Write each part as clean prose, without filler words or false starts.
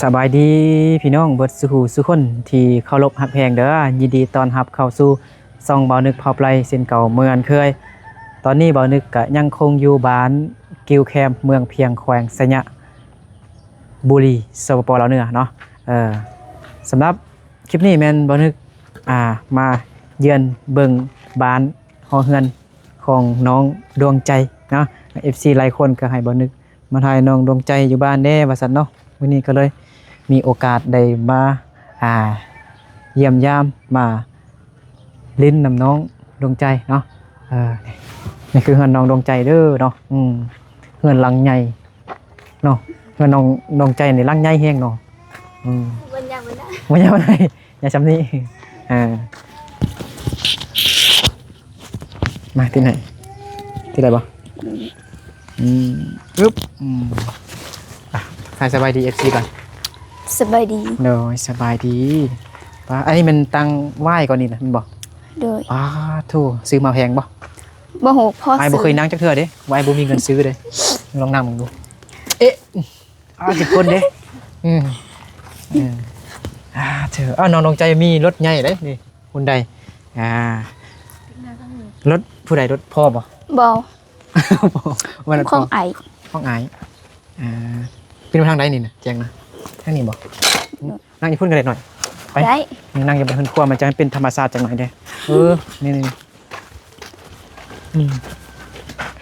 สบายดีพี่น้องเบิดสุหูสุคนที่เคารพฮักแพงเด้อยินดีต้อนรับเข้าสู่ซ่องเบานึกพอไพลเส้นเก่าเมืองเคยตอนนี้เบานึกก็ยังคงอยู่บ้านกิวแคมป์เมืองเพียงแขวงสะยะบุรีสปปลาวเหนือเนาะสำหรับคลิปนี้แม่นเบานึกมาเยือนเบิ่งบ้านหอเฮือนของน้องดวงใจเนาะ FC หลายคนก็ให้เบานึกมาถ่ายน้องดวงใจอยู่บ้านแน่ว่าซั่นเนาะวันนี้ก็เลยมีโอกาสได้มาเยี่ยมยามมาลิ้นนำน้องดวงใจเนาะนี่คือเฮือนน้องดวงใจเด้อเนาะเฮือนหลังใหญ่เนาะเฮือนน้องดวงใจนี่หลังใหญ่แฮงเนาะวันยังไม่ได้วันยังบ่ได้อย่าซำนี้มาที่ไหนที่ไหนบ่ปึ๊บสบายดี FC ก่อนสบายดีโดยสบายดีป้าอันนี้มันตังไหว้ก่อนนี่นะมันบอกโดยถูกซื้อมาแพงบ่บ่ฮู้พ่อไอ้บ่เคยนั่งจักเทื่อเด้ไว้บ่มีเงินซื้อเด้ลองนั่งมึงดูเอ๊ะสิบคนเด้เธอน้องดวงใจมีรถใหญ่เด้นี่คนใดรถผู้ใดรถพ่อบ่วันของไอของไอเป็นทางใดนี่นะแจ้งนะทางนี้บ่นั่งอย่าพูดกันเลยหน่อยไปนั่งอย่าไปเพิ่นครัวมันจะเป็นธรรมชาติจังหน่อยเด้นี่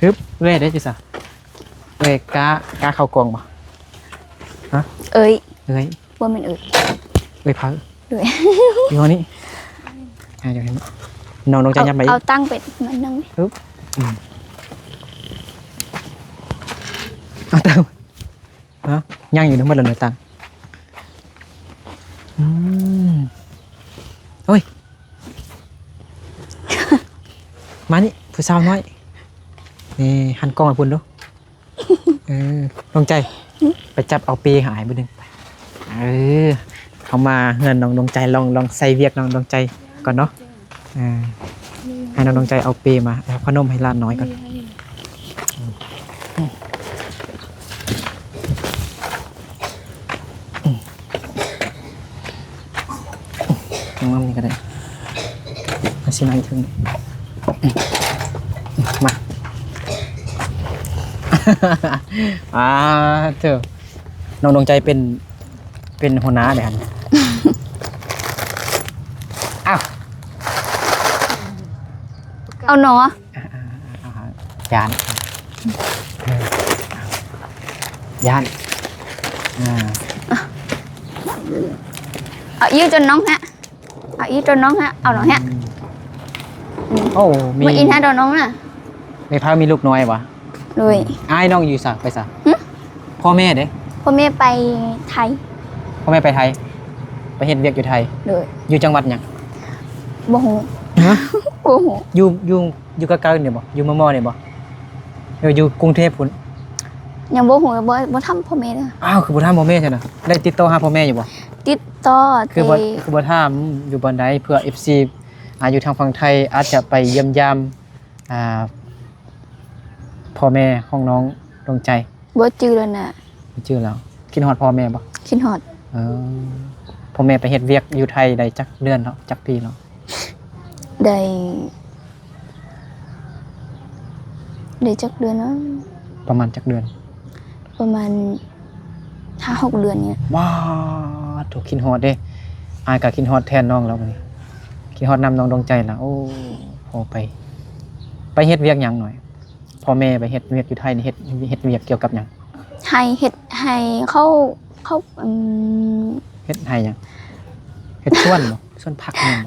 ฮึบเว้ยได้จิซะเว้ยกาเข้ากองบ่ฮะเอ้ยบ่แม่นเอ้ยพักด้วยอยู่นี่เดี๋ยวเห็นน้องใจยับไปเอาตั้งเป็ดมันนึงฮึบเอาตั้งย่างอยู่ทั้งหมดเลยตั้งโอ้ยมานี่ผู้สาวน้อยนี่หันกล้องให้พุ่นดูลงใจไปจับเอาปีหายไปหนึ่งเขามาเงินน้องดวงใจลองใส่เวียกน้องดวงใจก่อนเนาะให้น้องดวงใจเอาปีมาเอาขนมให้ล้านน้อยก่อนน้องนี่ก็ได้มาชิมให้ถึงมาเถอะน้องดวงใจเป็นหัวหน้าเดี๋ยวเอาเนาะยานเอายืดจนน้องฮะเอายืดจนน้องฮะเอาหน่อยฮะโอ้มีอินฮะโดนน้องน่ะในพามีลูกน้อยวะเลยไอ้น้องอยู่ไปพ่อแม่เด้พ่อแม่ไปไทยพ่อแม่ไปไทยไปเฮ็ดเวียกอยู่ไทยเลยอยู่จังหวัดหยังบ่ฮู้บ่ฮู้อยู่กะๆเนี่ยบ่อยู่มอเนี่ยบ่อยู่กรุงเทพพุ่นยังบ่ฮู้บ่ทำพ่อแม่เด้อคือบ่ถามพ่อแม่ใช่น่ะได้ติดต่อหาพ่อแม่อยู่บ่ติดต่อคือบ่ถามอยู่บ่อนใดเพื่อ FC อยู่ทางฝั่งไทยอาจจะไปเยี่ยมยามพ่อแม่ของน้องดวงใจบ่จื้อแล้วน่ะชื่อแล้วคิดฮอดพ่อแม่บ่คิดฮอดพ่อแม่ไปเฮ็ดเวียกอยู่ไทยได้จักเดือนเนาะจักปีเนาะได้จักเดือนเนาะประมาณจักเดือนประมาณ 5-6 เดือนเนี่ยว้าถูกคิดฮอดเด้อายก็คิดฮอดแทนน้องแล้วบัดนี้คิดฮอดนำน้องดวงใจล่ะโอ้พอไปเฮ็ดเวียกหยังหน่อยพ่อแม่ไปเฮ็ดเวียกอยู่ไทยนี่เฮ็ดเวียกเกี่ยวกับหยังให้เฮ็ดให้เขาเฮ็ดให้หยังเฮ็ดส่วนบ่ส่วนผักนี่บ่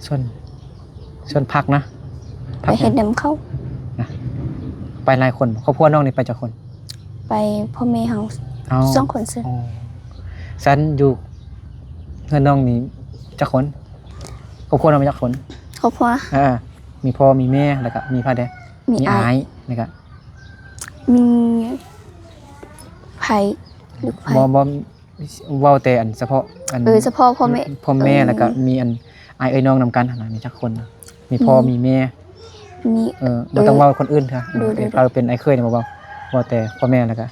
ส่วนผักนะไปเฮ็ดนำเขาไปหลายคนครอบครัวน้องนี่ไปจักคนไปพ่อแม่เฮา2 คนซื่อฉันอยู่เฮือนน้องนี่จักคนครอบครัวน้องมีจักคนครอบครัวมีพ่อมีแม่แล้วก็มีพ่อแดมีอ้ายแล้วก็มีไผลูกไผบ่เว้าแต่อันเฉพาะอันเฉพาะพ่อแม่แล้วก็มีอันอ้ายเอ้ยน้องนำกันหั่นน่ะมีจักคนมีพ่อมีแม่มีบ่ต้องเว้าคนอื่นค่ะเราเป็นไอ้เคยนี่บ่เว้าแต่พ่อแม่แล้วก็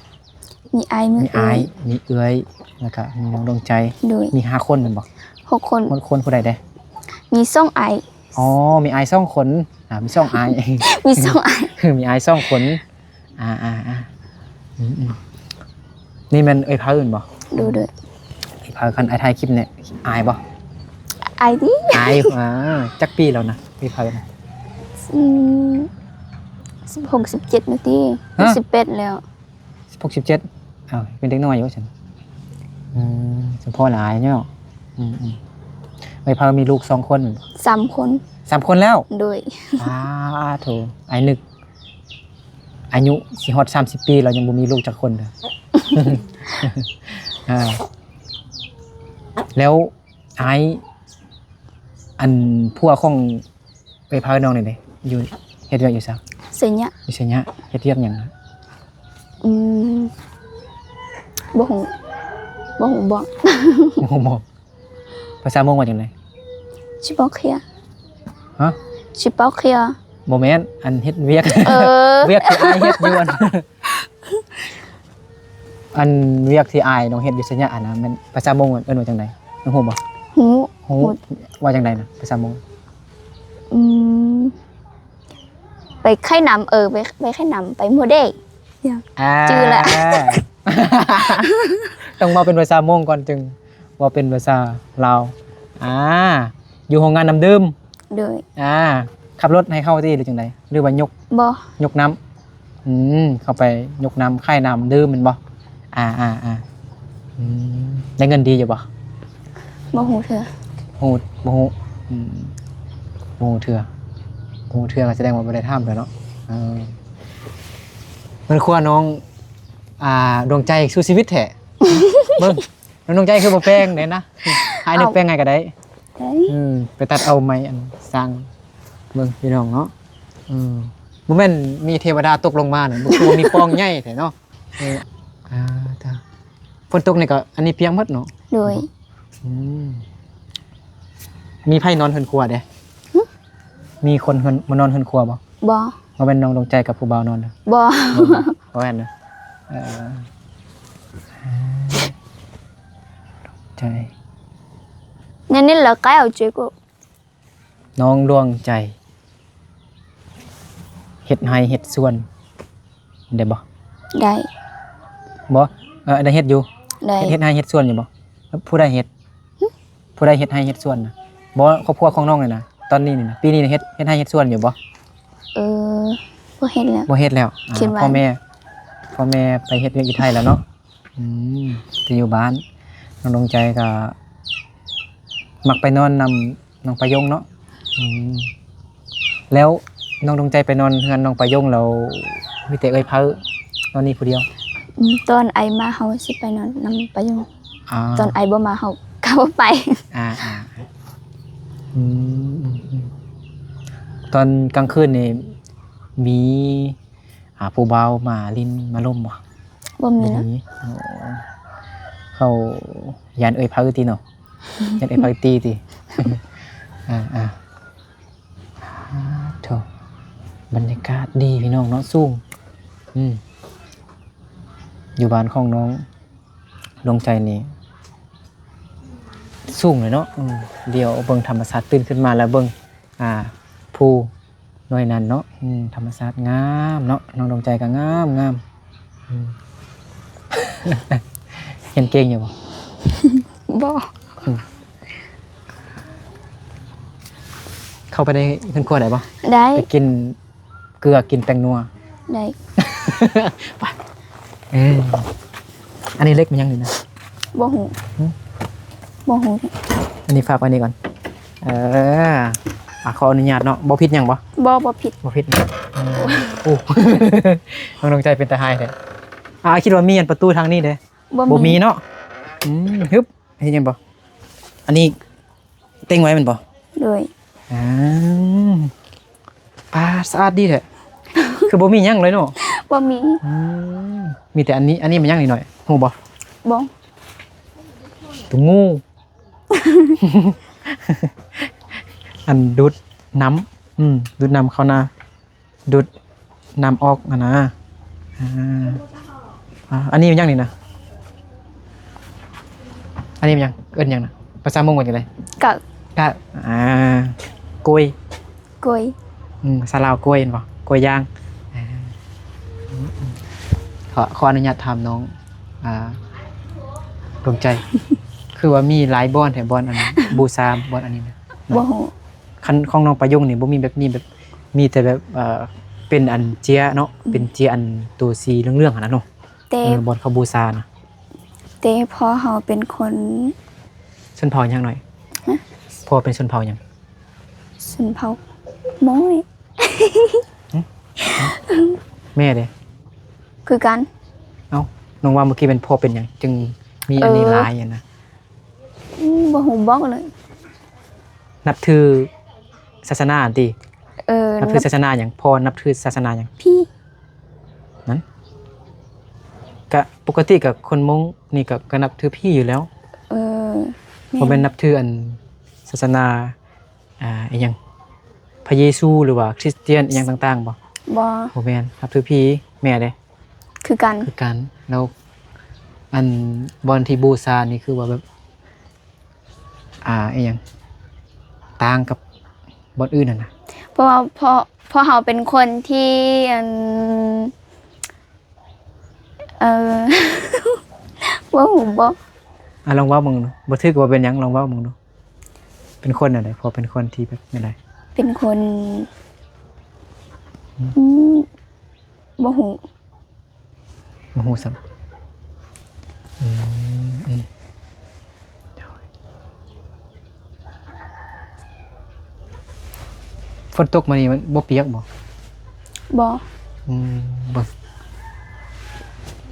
มีไอมือ มีอายมีเอื้อยแล้วก็มีน้องดวงใจ โดย มี5คนแม่นบ่ 6 คน คนผู้ใดเด้ มีซ่องไอ อ๋อมีอาย2คนมี2อาย มีซ่องไอ มีอาย2คนอืมนี่มันเอ้ยพาอื่นบ่ ดูด้วย เอ้ยพาคันไอ้ถ่ายคลิปเนี่ยอายบ่ ไอดิ อายจักปีแล้วนะเอ้ยพานะ 16 17นาที ฮะ 18แล้ว 16 17อ้าวเป็นเด็กน้อยอยู่ว่าซั่นสมพ่อหลายเนาะเอ้ยพามีลูก2คน 3 คน 3คนแล้ว โดย โถไอ้นึกอายุสิฮอด30 ปีเรายังบ่มีลูกจักคนเด้อ แล้วไอ้อันผัวของเอ้ยพาน้องนี่เด้อยู่เฮ็ดเวียกอยู่ซะ เสียเนี่ย อยู่ไสเนี่ยเฮ็ดเวียกหยังนะ บ่ฮู้บ่ฮู้บ่ โอ้โหภาษามงว่าจังได๋ ชิบอกเคลียร์ ฮะ ชิบอกเคลียร์ บ่แม่นอันเฮ็ดเวียก เวียกที่อายเฮ็ดอยู่อันเวียกที่อายน้องเฮ็ดอยู่ไสเนี่ยอันน่ะแม่นภาษามงเอิ้นว่าจังได๋น้องฮู้บ่ ฮู้ ฮู้ว่าจังได๋นะภาษามง อืมไปไข่น้ำไปไข่น้ำไปโมเดล จื้อละ ต้องมาเป็นภาษามงก่อนจึงว่าเป็นภาษาลาวอยู่โรงงานน้ำดื่ม โดย ขับรถให้เข้าที่หรือจังไดหรือว่ายก บ่ ยกน้ำเข้าไปยกน้ำค่ายน้ำดื่มแมันบ่ได้เงินดีอยู่บ่ บ่ฮู้เถอะ โหดบ่ฮู้บ่ฮู้เถื่อบ่ฮู้เถื่อก็แสดงว่าบ่ได้ทำแล้วเนาะมันควรน้องดวงใจสู้ชีวิตแท้ เบิ่งน้องดวงใจคือบ่แป้งเด้นะหายนึกแป้งไงก็ได้ ได้ ไปตัดเอาไม้อันสร้างเบิ่งพี่น้องเนาะบ่แม่นมีเทวดาตกลงมาน่ะบ่คือว่ามีปองใหญ่แท้เนาะตาฝนตกนี่ก็อันนี้เปียกหมดเนาะ โดย มีไผนอนเฮือนครัวเด้มีคนเฮือนมานอนเฮือนครัวบ่ บ่ บ่แม่นน้องดวงใจกับผู้บ่าวนอนเด้อ บ่ บ่แม่นเด้อใจ nên nên là cái ở chơi của น้องดวงใจเฮ็ดให้เฮ็ดสวนได้บ่ đây บ่ได้เฮ็ดอยู่ đây เฮ็ดให้เฮ็ดสวนอยู่บ่ผู้ใดเฮ็ดผู้ใดเฮ็ดให้เฮ็ดสวนน่ะบ่ครอบครัวของน้องนี่นะตอนนี้นี่นะปีนี้เฮ็ดให้เฮ็ดสวนอยู่บ่ có hết là บ่เฮ็ดแล้ว คิดว่า พ่อแม่ไปเฮ็ดเวียกอยู่ไทยแล้วเนาะจะอยู่บ้านน้องดวงใจก็มักไปนอนนำน้องประยงเนาะแล้วน้องดวงใจไปนอนเฮือนน้องประยงแล้วมีแต่เอ้ยเพ้อนอนนี่ผู้เดียว toàn ai mà hậu sẽ phải nó nằm phải không อ่า toàn ai bố mà hậu cao phải ตอนกลางคืนนี่มีผู้บ่าวมาลินมาล่มบ่ bố mình nó มีเขายานเอ้ยเพ้อติเนาะยานเอ้ยเพ้อตีติ โถบรรยากาศดีพี่น้องเนาะสูงอยู่บ้านของน้องดวงใจนี่สูงเลยเนาะเดี๋ยวเบิ่งธรรมศาสตร์ตื่นขึ้นมาแล้วเบิ่งผู้น้อยนั้นเนาะธรรมศาสตร์งามเนาะน้องดวงใจก็งามเห็นเก่งอยู่บ่ bố เข้าไปในเพิ่นครัวได้บ่ ไป đấy กินเกลือกินแตงนัว đấy ไปอันนี้เล็กมันยังนี่นะ bố hủ bố hủ อันนี้ฝากไว้นี่ก่อนขออนุญาตเนาะบ่ผิดหยังบ่ bố thịt บ่ผิดนะโอ้ น้องดวงใจเป็นตาหายแท้คิดว่ามีอันประตูทางนี้เด้ bố บ่มี mình เนาะฮึบเห็นยังบ่อันนี้เต็งไว้แมันบ่ rồi สะอาดดีแท้ คือบ่มีหยังเลยเนาะ bố mình มีแต่อันนี้มันหยังนิดหน่อยฮู้บ่ bố ตัวงู อันดูดน้ำดูดน้ำเข้านาดูดน้ำออกนะ อันนี้มันยังนี่นะอันนี้มันยังเอิ้นยังนะภาษามงว่าจังได๋ กะ ก็กล้วย กล้วย ซาลาวกล้วยเห็นบ่กล้วยย่างขออนุญาตถามน้องดวงใจ คือว่ามีหลายบ่อนแถมบ่อนอันนี้ บูชาบ่อนอันนี้นะ บ่ฮู้ คันของน้องประยงนี่บ่มีแบบนี้แบบมีแต่แบบเป็นอันเจียเนาะเป็นเจียอันตัวสีเรื่องๆหั่นน่ะเนาะ แต่ บ่อนเขาบูชานะ แต่พอเฮาเป็นคน ชนเผ่าหยังหน่อย ฮะ พอเป็นชนเผ่าหยัง ชนเผ่ามงนี่ แม่เด้ คือกัน เอ้าน้องว่าเมื่อกี้เป็นพ่อเป็นหยังจึงมีอันนี้หลายอ่ะนะ บ่ฮู้บอกเลย นับถือศาสนาอันติ นับถือ นับ ศาสนาอย่างพอนับถือศาสนาอย่าง พี่ นั้นก็ปกติกับคนมงนี่ก็นับถือพี่อยู่แล้ว เออ ผมเป็นนับถืออันศาสนาอหยังพระเยซูหรือว่าคริสเตียนอหยังต่างๆบ่ บ่ บ่แม่นนับถือพี่แม่เด้ คือกัน คือกันแล้วอันบอนที่บูชานี่คือว่าแบบอหยังต่างกับบอนอื่นน่ะนะ เพราะว่าพอเฮาเป็นคนที่เออ บ่ฮู้บ่ ลองเว้ามึงดูบ่ถือว่าเป็นหยังลองเว้ามึงดูเป็นคนอะไรพอเป็นคนที่แบบอะไร เป็นคนบ่ฮู้ โอ้โหสัมฝนตกมานี่มันบ่เปียกบ่ บ่ บ่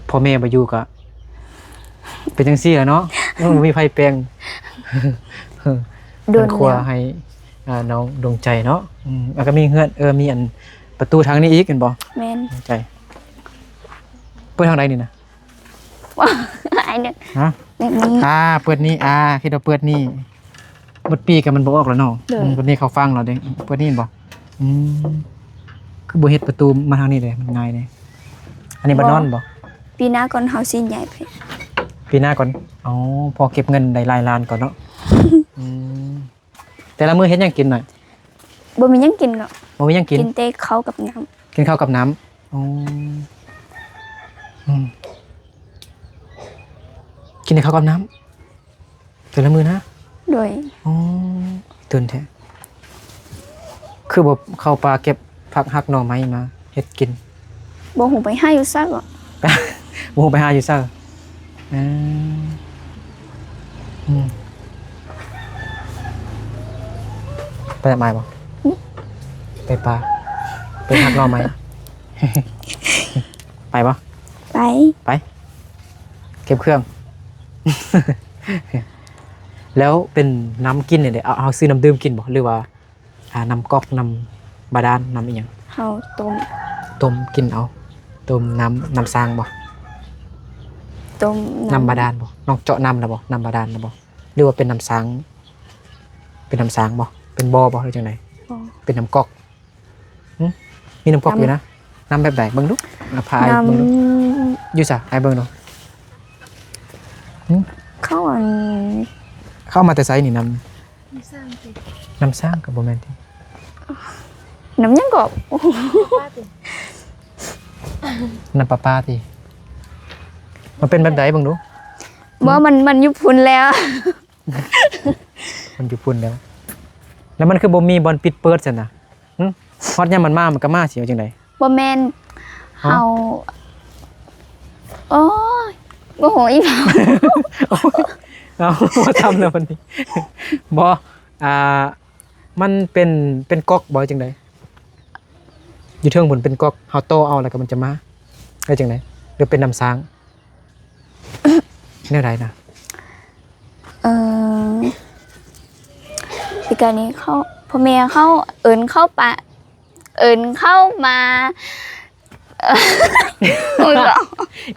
พ่อแม่บ่อยู่ก็เป็นจังซี่แหละเนาะบ่มีไผแปลง โดน ครัว แล้ว ให้น้องดวงใจเนาะแล้วก็มีเฮือนมีอันประตูทางนี้อีกเห็นบ่ แม่น ดวงใจเปิดทางใดนี่นะ ไอ้เนี่ย ฮะ แบบนี้ เปิดนี่คิดว่าเปิดนี่เปิดปีกันมันบ่ออกแล้วเนาะ เด้อ เปิดนี่เขาฟังเราเด้เปิดนี่บ่คือบ่เฮ็ดประตูมาทางนี้เลยมันง่ายเลยอันนี้บ่นอนบ่ ปีหน้าก่อนเฮาสิใหญ่ไป ปีหน้าก่อนอ๋อพอเก็บเงินได้หลายล้านก่อนเนาะแต่ละมื้อเฮ็ดหยังกินหน่อย บ่มีหยังกินหรอก บ่มีหยังกิน กินแต่ข้าวกับน้ำ กินข้าวกับน้ำอ๋อกินแต่ข้าวกับน้ำแต่ละมื้อนะ โดย อ๋อตื่นแท้คือบ่เข้าป่าเก็บผักหักหน่อไม้มาเฮ็ดกิน บ่ฮู้ไปหาอยู่ซักหรอก โอ้โหไปหาอยู่เซอร์ไปทำไมบ่ไปปลาไปหักหน่อไม้ ไปบ่ ไป เก็บเครื่อง แล้วเป็นน้ำกินเนี่ยเอาซื้อน้ำดื่มกินบ่หรือว่าน้ำก๊อกน้ำบาดาลน้ำอีหยัง เฮาต้มกินเอาต้มน้ำซางบ่ ต้ม น้ำบาดาลบ่น้องเจาะน้ำแล้วบ่น้ำบาดาลแล้วบ่หรือว่าเป็นน้ำซางเป็นน้ำซางบ่เป็นบ่อบ่หรือจังได บ่ เป็นน้ำก๊อกมีน้ำก๊อกอยู่นะน้ำแบบไหนเบิ่งดูพาย น้ เบิ่งดูอยู่ซะไอ้เบิ่งดู ำข้าวอัน เข้ามาแต่ไสนี่น้ำซางกับบ่แม่นติ น้ำหยังก็ น้ำประปาติมันเป็นแบบไหนเบิ่งดู บ่มันอยู่พุ่นแล้ว มันอยู่พุ่นแล้วแล้วมันคือบ่มีบอลปิดเปิดซั่นน่ะฮอดยามมันก็มาสิเอาจังได บ่แม่นเฮาโอ้ยบ่ฮู้อีกแล้ว เอามาทำแล้ววันนี้ บมันเป็นก๊อกบอจังไดอยู่เทิงบนเป็นก๊อกเฮาโตเอาแล้วก็มันจะมาได้จังไดหรือเป็นน้ำซาง แนวใดนะ ปีการนี้เขาพ่อแม่เขาเอิ้นเข้าปะเอิ้นเข้ามาโอ้ยบ่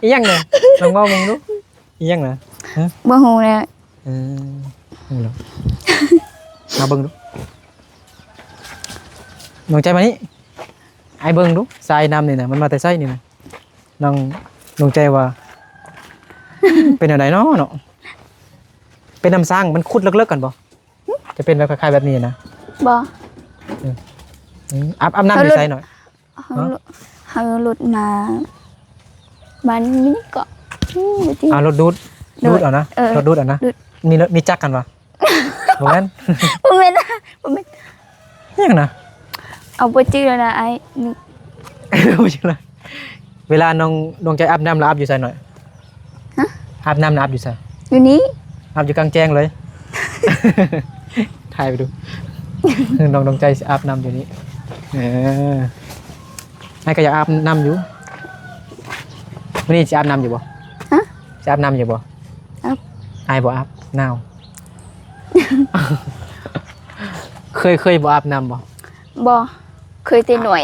อีหยังเนี่ยลองเว้ามึงดูอีหยังนะฮะ บ่ฮู้แล้ว นี่เหรอมาเบิ่งดูน้องใจมานี่ไอ้เบิ่งดูทรายน้ำนี่นะมันมาแต่ไสนี่นะน้องใจว่า เป็นอะไรเนาะเป็นน้ำสร้างมันขุดเลิกๆกันบ่จะเป็นแบบคล้ายๆแบบนี้นะ บ่ อาบน้ำอยู่ไสหน่อย เฮาหลุดมาบ้านนี้ก็บ่ติ รถดูดเอานะรถดูดเอานะมีจักกันวะบ่แม่น บ่แม่นบ่แม่น ยังนะ เอาบ่จื้อแล้วนะไอ้นึก บ่ใช่เลยเวลาน้องใจอาบน้ำแล้วอาบอยู่ไสหน่อย ฮะ อาบน้ำอาบอยู่ไส อยู่นี้ อาบอยู่กลางแจ้งเลย ถ่ายไปดู น้องใจสิอาบน้ำอยู่นี่ให้ก็อยากอาบน้ำอยู่วันนี้จะอาบน้ำอยู่บ่ ฮะ จะอาบน้ำอยู่บ่ อาบ อายบ่อาบหนาว เคยบ่อาบน้ำบ่ บ่เคยแต่หน่วย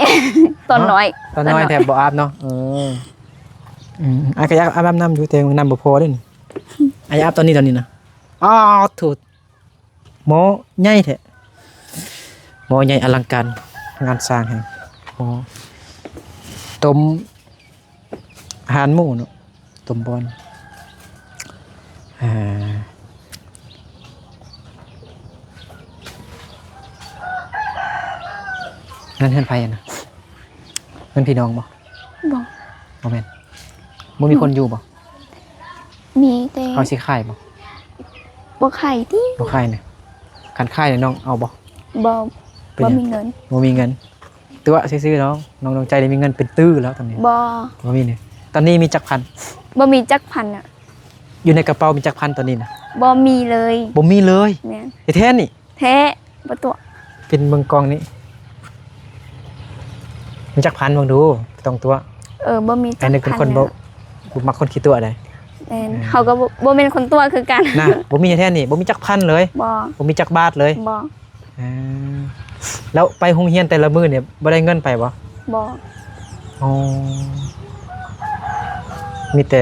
ตอนน้อย ตอนน้อยแต่บ่อาบเนาะอายก็อยากอาบน้ำอยู่แต่น้ำบ่พอเด้นี่อายอาบตอนนี้นะอ้าวถูกหมอใหญ่แท้หมอใหญ่อลังการงานสร้างแห่งหมอต้มอาหารหมูเนาะต้มบอนนั่นเฮือนไผอะนะเฮือนพี่น้องบ่ บ่ บ่แม่นบ่มีคนอยู่บ่ มีแต่ เขาสิขายบ่ บ่ไข่ติ บ่ขายเนี่ยคันขายเนี่ยน้องเอาบ่ บ่ เป็น บ่ หยัง มีเงิน บ่มีเงินตัวซื่อๆน้องใจได้มีเงินเป็นตื้อแล้วตอนนี้ บ่ บ่มีเนี่ยตอนนี้มีจักพัน บ่มีจักพันอ่ะ อยู่ในกระเป๋ามีจักพันตอนนี้นะ บ่มีเลย บ่มีเลย แม่น ไอ้แท้นี่ แท้บ่ตัว เป็นเมืองกองนี้มีจักพันเบิ่งดูต้องตัว บ่มี อันนี้เป็นคนบ่มักคนขี้ตัวใด แม่นเฮาก็บ่แม่นคนตัวคือกัน นะบ่มีไอ้แท้นี่บ่มีจักพันเลย บ่ บ่มีจักบาทเลย บ่ แล้วไปโรงเรียนแต่ละมื้อเนี่ยบ่ได้เงินไปบ่ บ่ อ๋อมีแต่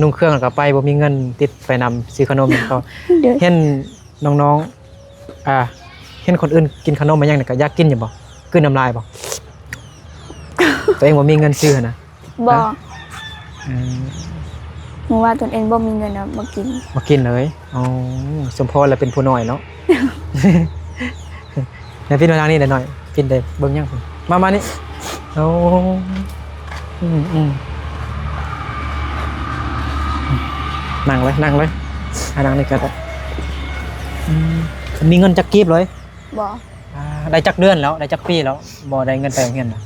นุ่งเครื่องแล้วก็ไปบ่มีเงินติดไปนำซื้อขนมเขา เด้อ เห็นน้องๆเห็นคนอื่นกินขนมมายังเนี่ยก็อยากกินอยู่บ่กลืนน้ำลายบ่ ตัวเองบ่มีเงินซื้อนะ บ่ อืม หนูว่าตนเองบ่มีเงินน่ะบ่กิน มากินเลยอ๋อสมพรแล้วเป็นผู้น้อยเนาะ เดี๋ยวพี่มาทางนี้หน่อยกินได้เบิ่งยังพุ่นมานี่โอ้นั่งเลยนั่งนี่ก็ได้มีเงินจักกีบเลย บ่ ได้จักเดือนแล้วได้จักปีแล้วบ่ได้เงินไปโรงเรียนน่ะ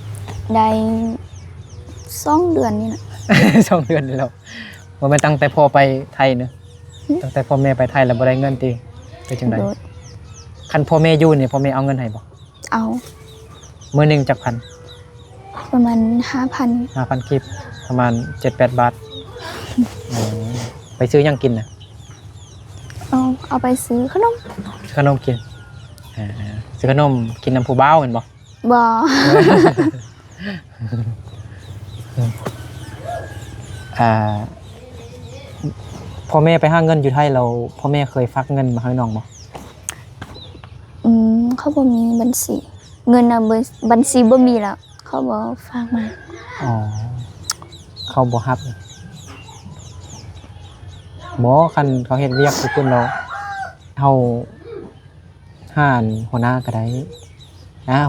ได้2 เดือนนี่น่ะ 2 เดือนแล้วบ่แม่นตั้งแต่พ่อไปไทยเนอะตั้งแต่พ่อแม่ไปไทยแล้วบ่ได้เงินติเป็นจังได๋ โดด คันพ่อแม่อยู่นี่พ่อแม่เอาเงินให้บ่ เอา มื้อหนึงจักพัน ประมาณ 5,000 5,000กีบประมาณ 7-8 บาทไปซื้อหยังกินน่ะ เอาไปซื้อขนม ซื้อขนมกินซื้อขนมกินน้ำผู้บ่าวแม่นบ่ บ่ พ่อแม่ไปหาเงินอยู่ไทยเราพ่อแม่เคยฝากเงินมาให้น้องบ่ เขาบ่มีบัญชี เงินน่ะบัญชีบ่มีแล้ว เขาบ่ฝากมา อ๋อเขาบ่รับบ่คันเขาเฮ็ดเวียกทุกคนเราเฮาห่านหัวหน้าก็ได้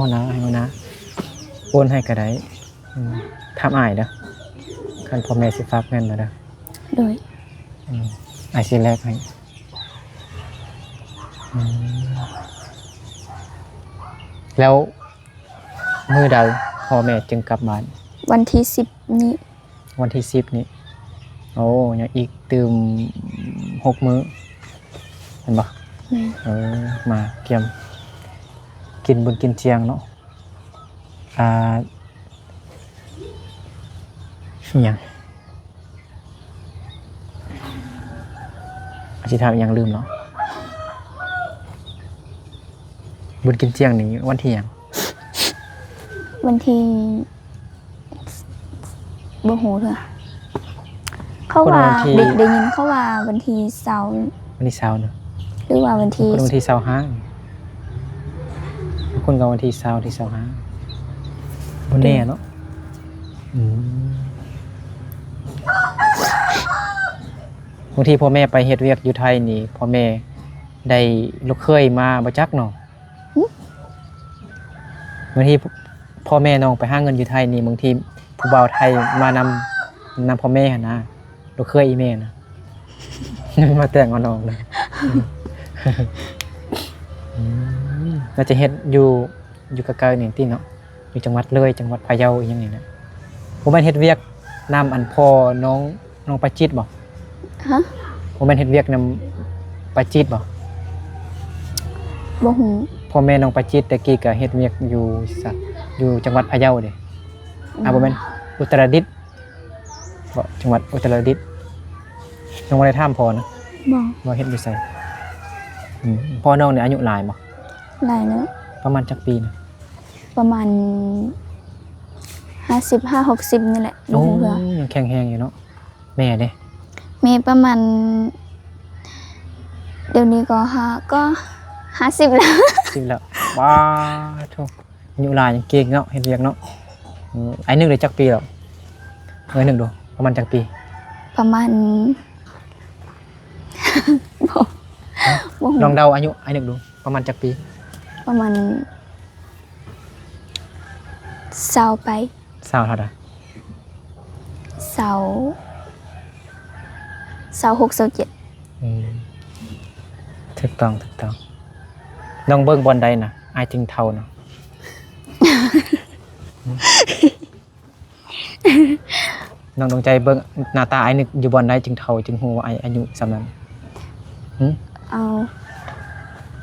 หัวหน้าให้หัวหน้าโอนให้ก็ได้ถามอ้ายเด้อคันพ่อแม่สิฝากเงินมาเด้อ โดย อ้ายสิแลกให้แล้วมื้อใดพ่อแม่จึงกลับบ้าน วันที่10นี้ วันที่10นี้โอ้ยังอีกตื่ม6 มื้อเห็นบ่ แม่น มาเกี่ยมกินบุญกินเชียงเนาะอหยังอาชีพทำยังลืมเนาะบุญกินเชียงนี้วันที่หยัง วันที่บ่ฮู้เด้อเขาว่าได้ยินเขาว่าวันที่20 วันที่20เนาะ หรือว่าวันที่ คนวันที่25คนก็วันที่20ที่25บ่แน่เนาะว างทีพ่อแม่ไปเฮ็ดเวียกอยู่ไทยนี่พ่อแม่ได้ลูกเคยมาบ่จักเนาะบางทีพ่อแม่น้องไปหาเงินอยู่ไทยนี่บางทีผู้บ่าวไทยมานำพ่อแม่หั่นนะลูกเคยอีแม่นะ มาแต่งเอาน้องเลยเราจะเฮ็ดอยู่ไกลๆนี่ติเนาะอยู่จังหวัดเลยจังหวัดพะเยาอีหยังนี่นะผมแม่นเฮ็ดเวียกนำอันพ่อน้องปาจิตบ่ ฮะ ผมแม่นเฮ็ดเวียกนำปาจิตบ่ บ่ฮู้ พ่อแม่น้องปาจิตตะกี้ก็เฮ็ดเวียกอยู่จังหวัดพะเยาเด้บ่แม่นอุตรดิตถ์บ่จังหวัดอุตรดิตถ์น้องบ่ได้ถามพ่อนะ บ่ ว่าเฮ็ดอยู่ไสพ่อน้องเนี่ยอายุหลายบ่ หลายเนาะ ประมาณจักปีนะ ประมาณ55-60นี่แหละ โอ้ บ่ฮู้เพื่อ ยังแข็งแรงอยู่เนาะแม่เด้ มีประมาณเดี๋ยวนี้ก็50แล้ว สิแล้วว้าโธ่อายุหลายยังเก่งเนาะเฮ็ดเวียกเนาะไอ้นึกได้จักปีแล้วนึกดูประมาณจักปี ประมาณ บ่ฮู้ ลองเดาอายุไอ้นึกดูประมาณจักปี ประมาณ20ไป สาวเท่าใด 26-27 ถูกต้องน้องเบิ่งบอลใดน่ะอายจึงเท่านะ น้องดวงใจเบิ่งหน้าตาไอ้นึกอยู่บอลใดจึงเท่าจึงฮู้ว่าไอ้อายุส่ำนั้น เอา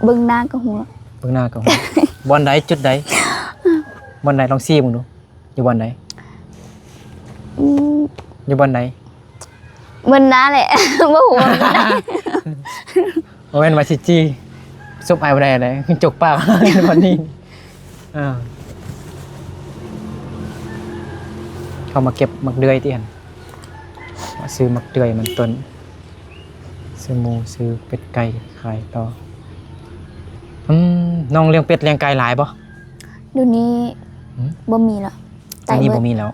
เบิ่งหน้าก็หัว เบิ่งหน้าก็ฮู้ บอลใดจุดใดบอลใดลองซี่มึงดูอยู่บอลใด อืม อยู่บอลใด เบิ่งหน้าแหละ บ่ฮู้ว่ามันได้ โอ้แม่นว่าสิจี้ซุบไอ้บ่ได้เลยจกปาก วันนี้เขามาเก็บมักเดือยที่หั่นมาซื้อมักเดือยมันต้นซื้อหมูซื้อเป็ดไก่ขายต่อน้องเลี้ยงเป็ดเลี้ยงไก่หลายบ่ เดี๋ยวนี้บ่มีแล้ว ตอนนี้ เบิ บ่ ด มีแล้ว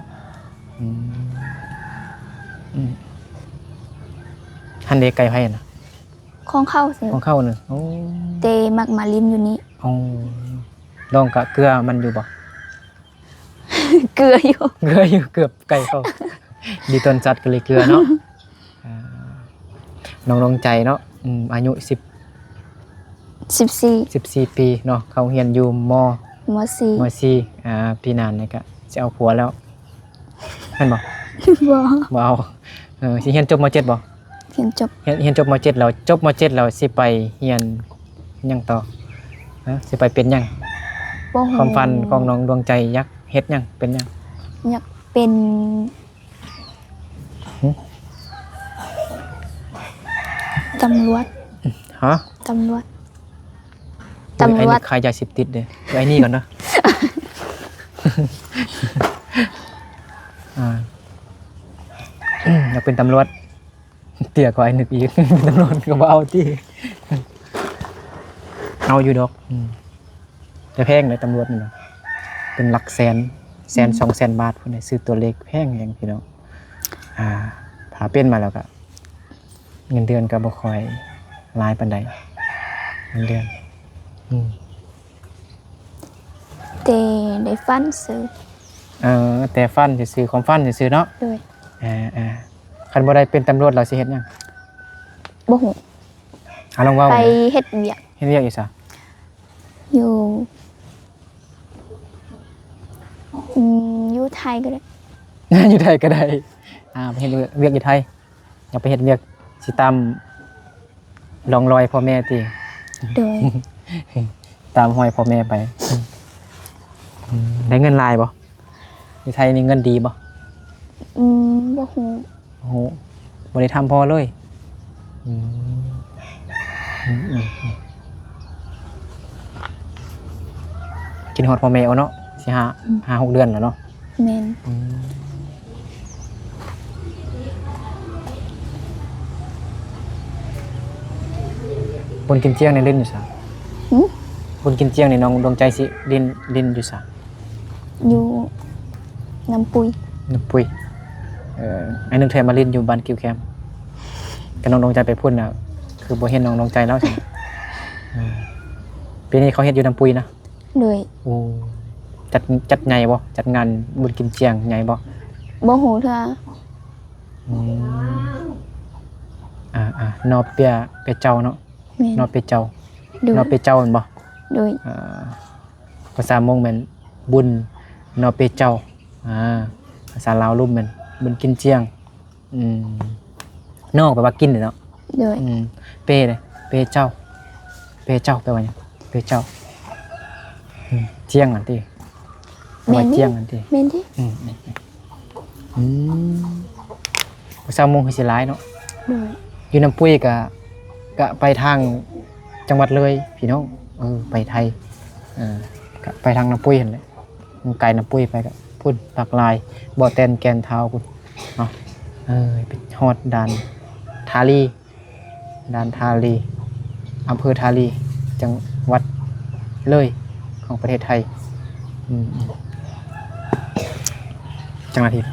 หันเดไก่ไผน่ะ ของเข้าสิ ของเข้าน่ะโอ้ เตมักมาลิ้นอยู่นี่ เอาลองกะเกลือมันอยู่บ่ เกลืออยู่ เกลืออยู่เกือบไก่เข้า ดีตอนจัดก็เลยเกลือเนาะน้องลงใจเนาะอายุ14 ปีเนาะเขาเรียนอยู่ม ม .4 ปีหน้านี่ก็สิเอาผัวแล้วแม่นบ่ .4 บ่ บ่เอาสิเรียนจบม .7 บ่ เพียงจบ เรียนจบม .7 แล้วจบม .7 แล้วสิไปเรียนหยังต่อสิไปเป็นหยัง บ่ฮู้ ความฝันของน้องดวงใจอยากเฮ็ดหยังเป็นหยัง อยากเป็นตำรวจ ฮะ ตำรวจ ไอ้นี่ขายยาเสพติดเด้อไอ้นี่ก่อนเนาะ อยากเป็นตำรวจเตี้ยกว่าไอ้นึกอีก เป็นตำรวจก็บ่เอาที่ เอาอยู่ดอกแต่แพงเลยตำรวจนี่เนาะเป็นหลักแสน200,000 บาทพุ่นน่ะซื้อตัวเลขแพงแฮงพี่น้องถ้าเป็นมาแล้วก็เงินเดือนก็บ่ค่อยหลายปานใดเงินเดือนเตได้ฟันซื้อ แต่ฟันซื่อๆของฟันซื่อๆเนาะ โดย คันบ่ได้เป็นตำรวจเราสิเฮ็ดหยัง บ่ฮู้ ลองเว้า ไปเฮ็ดเวียก เฮ็ดเวียกอยู่ซะ อยู่อยู่ไทยก็ได้ อยู่ไทยก็ได้ไปเฮ็ดเวียกอยู่ไทยอยากไปเฮ็ดเวียกสิตามรองรอยพ่อแม่ติ โดย ตามห้อยพ่อแม่ไปได้เงินหลายบ่อยู่ไทยนี่เงินดีบ่ บ่ฮู้ โอ้โหบ่ได้ทำพอเลยกินฮอดพ่อแม่เอาเนาะสิ5-6 เดือนแล้วเนาะ แม่น บนกินเจียงในเล่นอยู่ซะบนกินเจียงในน้องดวงใจสิดินอยู่ซะ อยู่น้ำปุย นึกปุ้ยไอ้นึกแทนมาเล่นอยู่บ้านกิวแคม กับน้องดวงใจไปพุ่นน่ะคือบ่เห็นน้องดวงใจแล้วใช่ไหมปีนี้เขาเฮ็ดอยู่น้ำปุยนะ โดย โอ้จัดใหญ่บ่จัดงานบุญกินเจียงใหญ่บ่ บ่ฮู้เท่า อืมนอเปียเจ้าเนาะ แม่น นอเปียเจ้า โดย นอเปียเจ้าแม่นบ่ โดย ภาษามงแม่นบุญนอเปียเจ้าภาษาลาวรูปแม่นบุญกินเจียงนอกแปลว่ากินเนาะ โดย เปเลยเปเจ้าแปลว่าหยังเปเจ้าเจียงอันติว่าเจียงอันติ แม่นติ ภาษามงคือสิหลายเนาะ โดย อยู่น้ำปุ้ยก็ไปทางจังหวัดเลยพี่น้องไปไทยก็ไปทางน้ำปุ้ยเห็นเลยไกลน้ำปุ้ยไปก็พุ่นปากลายบ่อแตนแกนเท้าคุณเนาะไปฮอดด่านทาลีอำเภอทาลีจังหวัดเลยของประเทศไทยจังหวัดที่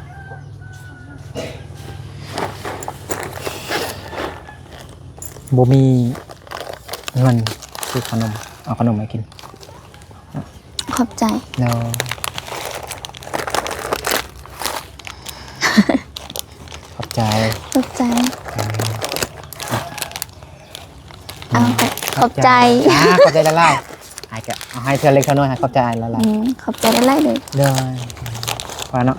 บ่มีเงินซื้อขนมเอาขนมมากิน ขอบใจ แล้วขอบใจ ขอบใจเอาขอบใจ ขอบใจละลายเอาให้เธอเล็กเท่าน้อยขอบใจละลาย ขอบใจได้เลย เด้อว่าเนาะ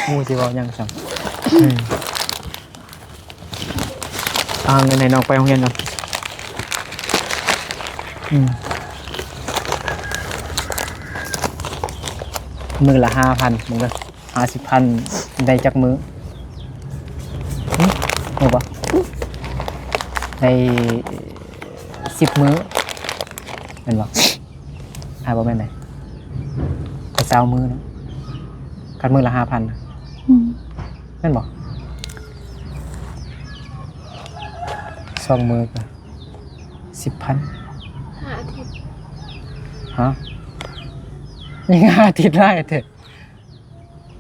มูสิเว้ายังซั่นไหนๆน้องไปโรงเรียนก่อนมือละ 5,000มึงก็50,000ได้จักมือโอ้บ่ได้10 มื้อแม่นบ่บ่แม่นไหนก็20มื้อเนาะคันมือละ 5,000นะแม่นบ่2 มื้อก็ 10,000 5 อาทิตย์ ฮะยังอาทิตย์ได้เถอะ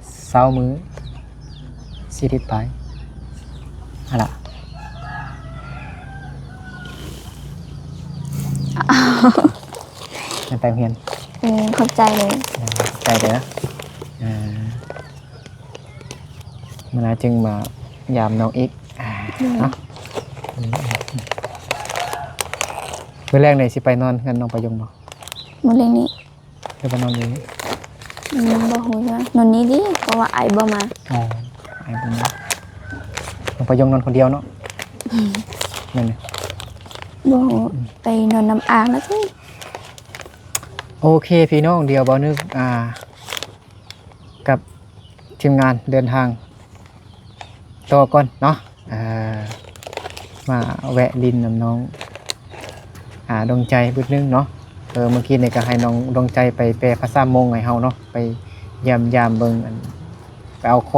20 มื้อ40ไปอะไรมันไปโรงเรียน ขอบใจเลย ใจเด้อมันน่าจึงมายามน้องอีกเนาะเมื่อแรกไหนสิไปนอนกันน้องประยงบ่ มื้อเรื่องนี้ หรือว่านอนอยู่นี่ บ่ฮู้ว่านอนนี้ดิเพราะว่าไอบ่มา อ๋อไอ้บุญนะน้องประยงนอนคนเดียวเนาะนั่นนี่ บ่ฮู้ไปนอนน้ำอ่างแล้วสิ โอเคพี่น้องเดียวบ่นึกกับทีมงานเดินทางต่อก่อนเนาะมาแวะลินน้ำน้องดวงใจบึดนึงเนาะเมื่อกี้เนี่ยก็ให้น้องดวงใจไปแปลภาษามงให้เฮาเนาะไปยามเบิ่งไปเอาข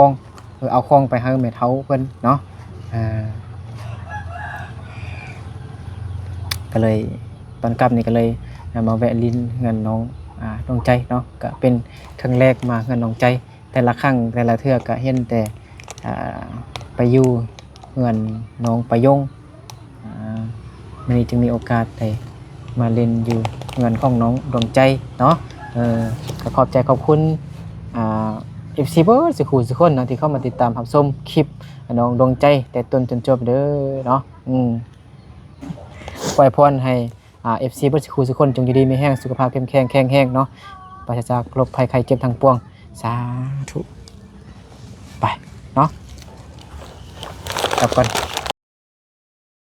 องไปให้แม่เฒ่าเพิ่นเนาะก็เลยตอนกลับนี่ก็เลยมาแวะลินเงินน้องดวงใจเนาะก็เป็นครั้งแรกมาเงินน้องใจแต่ละครั้งแต่ละเทื่อก็เห็นแต่ไปอยู่เงินน้องประยงมันนี้จึงมีโอกาสได้มาเล่นอยู่เงินของน้องดวงใจเนาะก็ขอบใจขอบคุณFC เบิร์ดสุขุสุขคนเนาะที่เข้ามาติดตามรับชมคลิปน้องดวงใจแต่ต้นจนจบเด้อเนาะปล่อยพรให้FC เบิร์ดสุขุสุขคนจงอยู่ดีมีแห้งสุขภาพเข้มแข็งแข็งแรงเนาะปราศจากโรคภัยไข้เจ็บทั้งปวงสาธุไปเนาะกลับก่อน